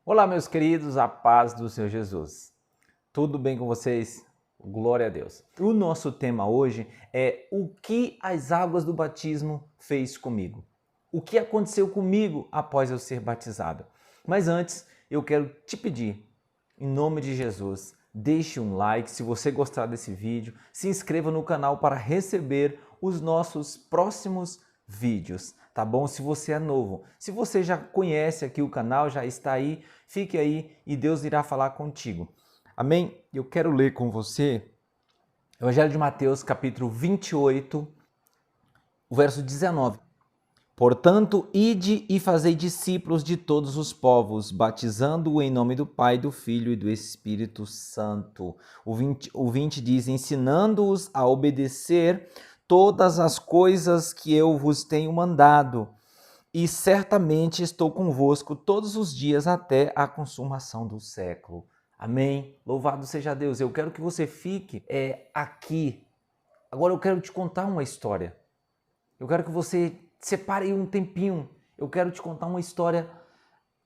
Olá, meus queridos, a paz do Senhor Jesus. Tudo bem com vocês? Glória a Deus. O nosso tema hoje é o que as águas do batismo fez comigo. O que aconteceu comigo após eu ser batizado. Mas antes, eu quero te pedir, em nome de Jesus, deixe um like se você gostar desse vídeo, se inscreva no canal para receber os nossos próximos vídeos, tá bom? Se você é novo, se você já conhece aqui o canal, já está aí, fique aí e Deus irá falar contigo. Amém? Eu quero ler com você o Evangelho de Mateus, capítulo 28, o verso 19. Portanto, ide e fazei discípulos de todos os povos, batizando-o em nome do Pai, do Filho e do Espírito Santo. O 20 diz, ensinando-os a obedecer todas as coisas que eu vos tenho mandado, e certamente estou convosco todos os dias até a consumação do século. Amém? Louvado seja Deus. Eu quero que você fique aqui. Agora eu quero te contar uma história. Eu quero que você separe um tempinho. Eu quero te contar uma história,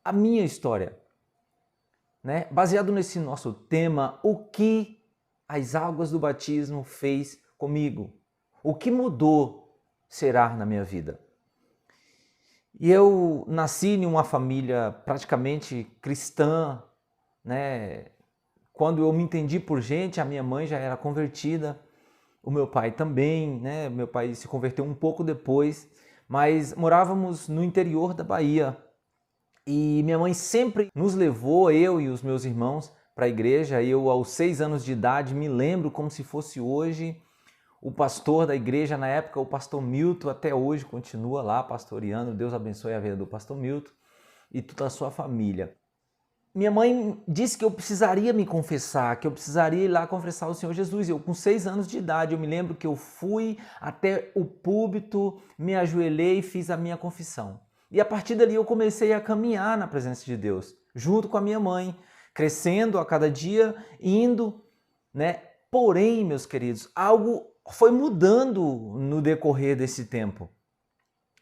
a minha história, né? Baseado nesse nosso tema, o que as águas do batismo fez comigo? O que mudou será na minha vida? E eu nasci em uma família praticamente cristã, né? Quando eu me entendi por gente, a minha mãe já era convertida, o meu pai também, né? Meu pai se converteu um pouco depois, mas morávamos no interior da Bahia e minha mãe sempre nos levou, eu e os meus irmãos, para a igreja. Eu, aos 6 anos de idade, me lembro como se fosse hoje. O pastor da igreja na época, o pastor Milton, até hoje continua lá pastoreando. Deus abençoe a vida do pastor Milton e toda a sua família. Minha mãe disse que eu precisaria me confessar, que eu precisaria ir lá confessar o Senhor Jesus. Eu, com 6 anos de idade, eu me lembro que eu fui até o púlpito, me ajoelhei e fiz a minha confissão. E a partir dali eu comecei a caminhar na presença de Deus, junto com a minha mãe, crescendo a cada dia, indo, né? Porém, meus queridos, algo foi mudando no decorrer desse tempo.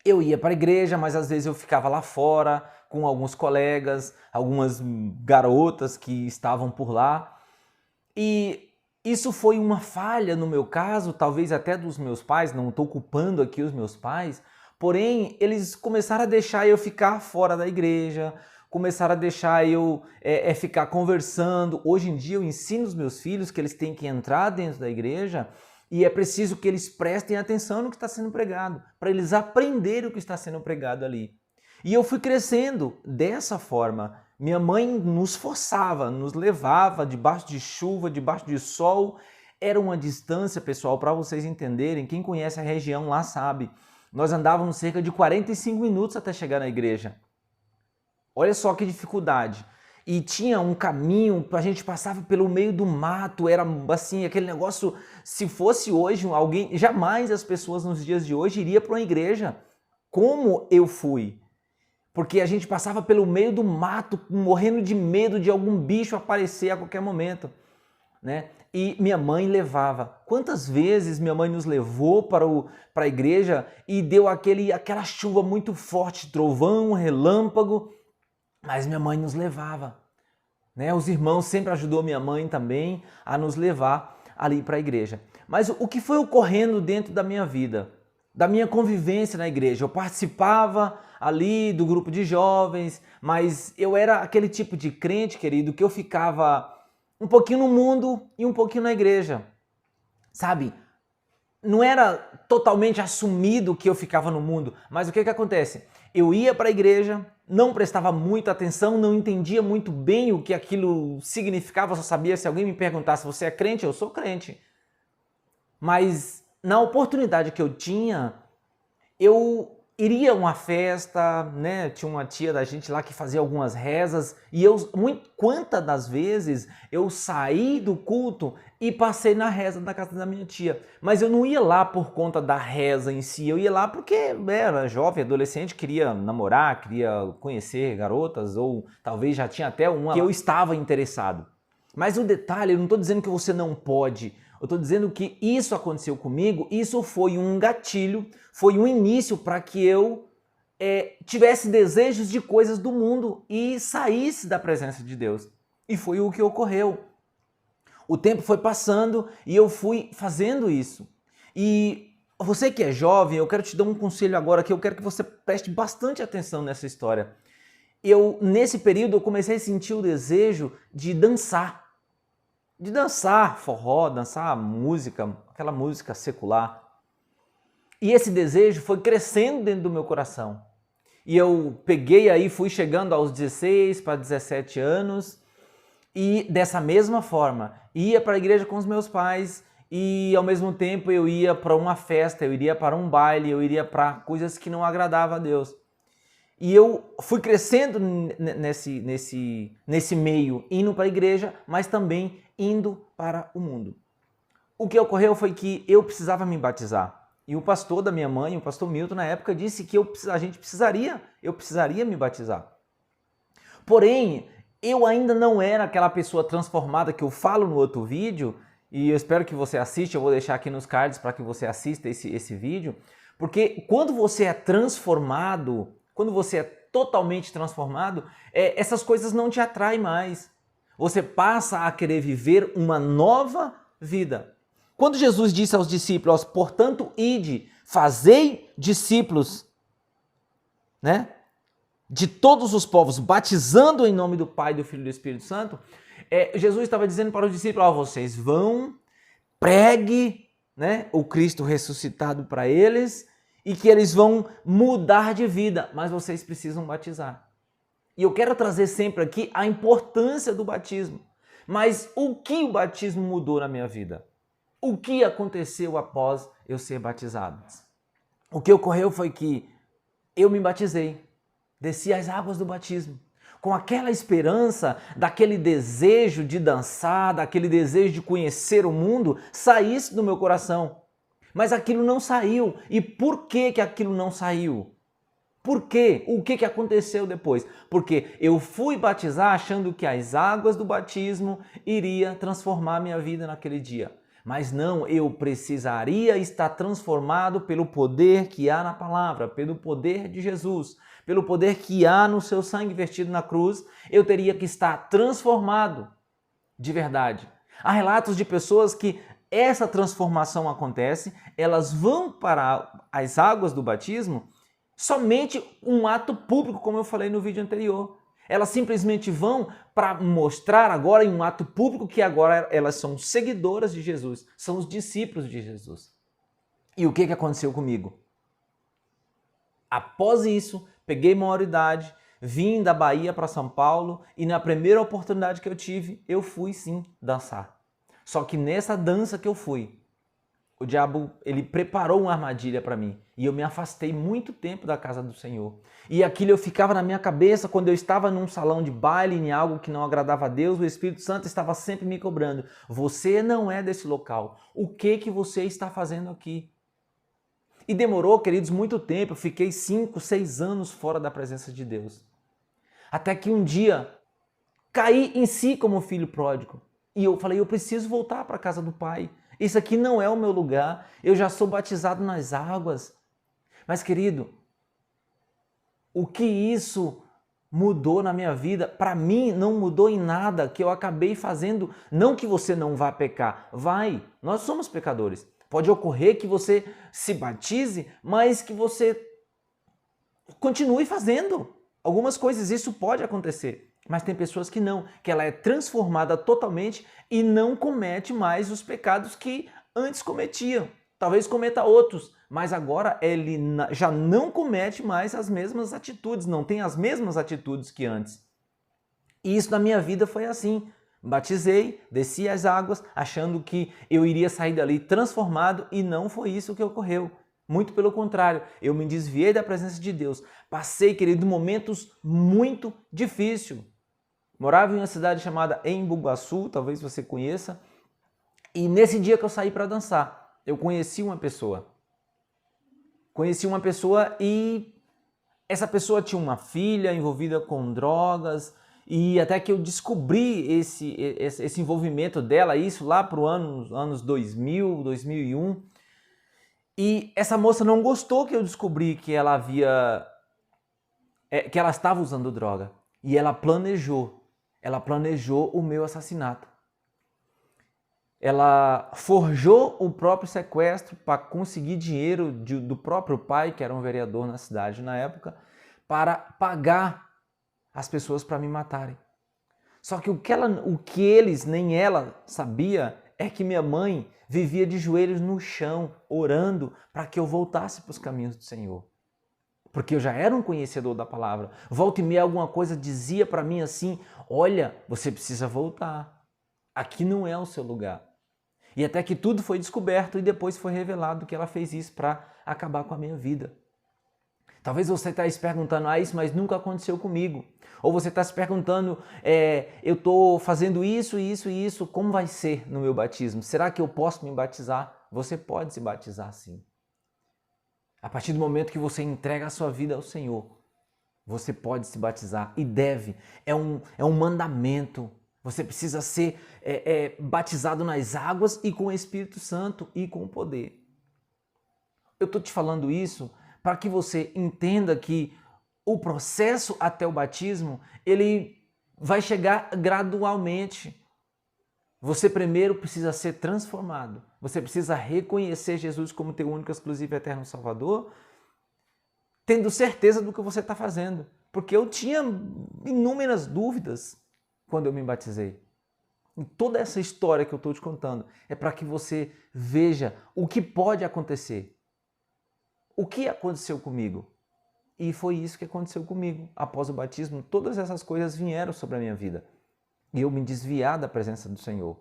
Eu ia para a igreja, mas às vezes eu ficava lá fora com alguns colegas, algumas garotas que estavam por lá. E isso foi uma falha no meu caso, talvez até dos meus pais, não estou culpando aqui os meus pais, porém eles começaram a deixar eu ficar fora da igreja, começaram a deixar eu ficar conversando. Hoje em dia eu ensino os meus filhos que eles têm que entrar dentro da igreja e é preciso que eles prestem atenção no que está sendo pregado, para eles aprenderem o que está sendo pregado ali. E eu fui crescendo dessa forma. Minha mãe nos forçava, nos levava debaixo de chuva, debaixo de sol. Era uma distância, pessoal, para vocês entenderem. Quem conhece a região lá sabe. Nós andávamos cerca de 45 minutos até chegar na igreja. Olha só que dificuldade. E tinha um caminho, a gente passava pelo meio do mato, era assim, aquele negócio, se fosse hoje alguém, jamais as pessoas nos dias de hoje iriam para uma igreja como eu fui. Porque a gente passava pelo meio do mato, morrendo de medo de algum bicho aparecer a qualquer momento, né? E minha mãe levava. Quantas vezes minha mãe nos levou para a igreja e deu aquela chuva muito forte, trovão, relâmpago, mas minha mãe nos levava, né? Os irmãos sempre ajudou minha mãe também a nos levar ali para a igreja. Mas o que foi ocorrendo dentro da minha vida, da minha convivência na igreja? Eu participava ali do grupo de jovens, mas eu era aquele tipo de crente, querido, que eu ficava um pouquinho no mundo e um pouquinho na igreja, sabe? Não era totalmente assumido que eu ficava no mundo, mas o que acontece? Eu ia para a igreja, não prestava muita atenção, não entendia muito bem o que aquilo significava, só sabia se alguém me perguntasse, você é crente? Eu sou crente. Mas na oportunidade que eu tinha, eu iria a uma festa, né? Tinha uma tia da gente lá que fazia algumas rezas e quantas das vezes eu saí do culto e passei na reza da casa da minha tia. Mas eu não ia lá por conta da reza em si, eu ia lá porque era jovem, adolescente, queria namorar, queria conhecer garotas ou talvez já tinha até uma que eu estava interessado. Mas o detalhe, eu não estou dizendo que você não pode. Eu estou dizendo que isso aconteceu comigo, isso foi um gatilho, foi um início para que eu tivesse desejos de coisas do mundo e saísse da presença de Deus. E foi o que ocorreu. O tempo foi passando e eu fui fazendo isso. E você que é jovem, eu quero te dar um conselho agora que eu quero que você preste bastante atenção nessa história. Nesse período, eu comecei a sentir o desejo de dançar. De dançar forró, dançar música, aquela música secular. E esse desejo foi crescendo dentro do meu coração. E eu peguei aí, fui chegando aos 16 para 17 anos e dessa mesma forma, ia para a igreja com os meus pais e ao mesmo tempo eu ia para uma festa, eu iria para um baile, eu iria para coisas que não agradavam a Deus. E eu fui crescendo nesse meio, indo para a igreja, mas também indo para o mundo. O que ocorreu foi que eu precisava me batizar. E o pastor da minha mãe, o pastor Milton, na época, disse que eu precisaria me batizar. Porém, eu ainda não era aquela pessoa transformada que eu falo no outro vídeo, e eu espero que você assista, eu vou deixar aqui nos cards para que você assista esse vídeo, porque quando você é transformado, quando você é totalmente transformado, essas coisas não te atraem mais. Você passa a querer viver uma nova vida. Quando Jesus disse aos discípulos, portanto, ide, fazei discípulos, né, de todos os povos, batizando em nome do Pai, do Filho e do Espírito Santo, Jesus estava dizendo para os discípulos, vocês vão, pregue, né, o Cristo ressuscitado para eles e que eles vão mudar de vida, mas vocês precisam batizar. E eu quero trazer sempre aqui a importância do batismo. Mas o que o batismo mudou na minha vida? O que aconteceu após eu ser batizado? O que ocorreu foi que eu me batizei, desci as águas do batismo, com aquela esperança, daquele desejo de dançar, daquele desejo de conhecer o mundo, saísse do meu coração. Mas aquilo não saiu. E por que aquilo não saiu? Por quê? O que aconteceu depois? Porque eu fui batizar achando que as águas do batismo iria transformar minha vida naquele dia. Mas não, eu precisaria estar transformado pelo poder que há na palavra, pelo poder de Jesus, pelo poder que há no seu sangue vertido na cruz, eu teria que estar transformado de verdade. Há relatos de pessoas que essa transformação acontece, elas vão para as águas do batismo somente um ato público, como eu falei no vídeo anterior. Elas simplesmente vão para mostrar agora em um ato público que agora elas são seguidoras de Jesus, são os discípulos de Jesus. E o que aconteceu comigo? Após isso, peguei maioridade, vim da Bahia para São Paulo e na primeira oportunidade que eu tive, eu fui sim dançar. Só que nessa dança que eu fui, o diabo, ele preparou uma armadilha para mim e eu me afastei muito tempo da casa do Senhor. E aquilo eu ficava na minha cabeça quando eu estava num salão de baile, em algo que não agradava a Deus, o Espírito Santo estava sempre me cobrando. Você não é desse local. O que você está fazendo aqui? E demorou, queridos, muito tempo. Eu fiquei 5, 6 anos fora da presença de Deus. Até que um dia caí em si como filho pródigo. E eu falei, eu preciso voltar para a casa do Pai. Isso aqui não é o meu lugar, eu já sou batizado nas águas. Mas, querido, o que isso mudou na minha vida? Para mim, não mudou em nada, que eu acabei fazendo. Não que você não vá pecar, vai, nós somos pecadores. Pode ocorrer que você se batize, mas que você continue fazendo algumas coisas, isso pode acontecer. Mas tem pessoas que não, que ela é transformada totalmente e não comete mais os pecados que antes cometiam. Talvez cometa outros, mas agora ele já não comete mais as mesmas atitudes, não tem as mesmas atitudes que antes. E isso na minha vida foi assim. Batizei, desci as águas, achando que eu iria sair dali transformado e não foi isso que ocorreu. Muito pelo contrário, eu me desviei da presença de Deus. Passei, querido, momentos muito difíceis. Morava em uma cidade chamada Embu-Guaçu, talvez você conheça. E nesse dia que eu saí para dançar, eu conheci uma pessoa. Conheci uma pessoa e essa pessoa tinha uma filha envolvida com drogas. E até que eu descobri esse envolvimento dela, isso lá para os anos 2000, 2001. E essa moça não gostou que eu descobri que ela havia que ela estava usando droga e ela planejou o meu assassinato. Ela forjou o próprio sequestro para conseguir dinheiro do próprio pai, que era um vereador na cidade na época, para pagar as pessoas para me matarem. Só que o que eles, nem ela, sabia é que minha mãe vivia de joelhos no chão, orando para que eu voltasse para os caminhos do Senhor. Porque eu já era um conhecedor da palavra. Volta e meia alguma coisa dizia para mim assim, olha, você precisa voltar. Aqui não é o seu lugar. E até que tudo foi descoberto e depois foi revelado que ela fez isso para acabar com a minha vida. Talvez você está se perguntando, isso mas nunca aconteceu comigo. Ou você está se perguntando, eu estou fazendo isso, como vai ser no meu batismo? Será que eu posso me batizar? Você pode se batizar sim. A partir do momento que você entrega a sua vida ao Senhor, você pode se batizar e deve. É um mandamento. Você precisa ser batizado nas águas e com o Espírito Santo e com o poder. Eu estou te falando isso para que você entenda que o processo até o batismo, ele vai chegar gradualmente. Você primeiro precisa ser transformado. Você precisa reconhecer Jesus como teu único, exclusivo e eterno Salvador, tendo certeza do que você está fazendo. Porque eu tinha inúmeras dúvidas quando eu me batizei. E toda essa história que eu estou te contando é para que você veja o que pode acontecer. O que aconteceu comigo? E foi isso que aconteceu comigo. Após o batismo, todas essas coisas vieram sobre a minha vida. E eu me desviar da presença do Senhor.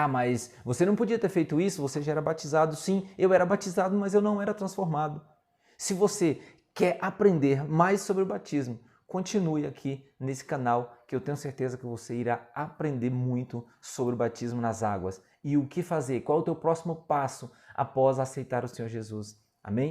Mas você não podia ter feito isso, você já era batizado. Sim, eu era batizado, mas eu não era transformado. Se você quer aprender mais sobre o batismo, continue aqui nesse canal, que eu tenho certeza que você irá aprender muito sobre o batismo nas águas. E o que fazer, qual é o teu próximo passo após aceitar o Senhor Jesus. Amém?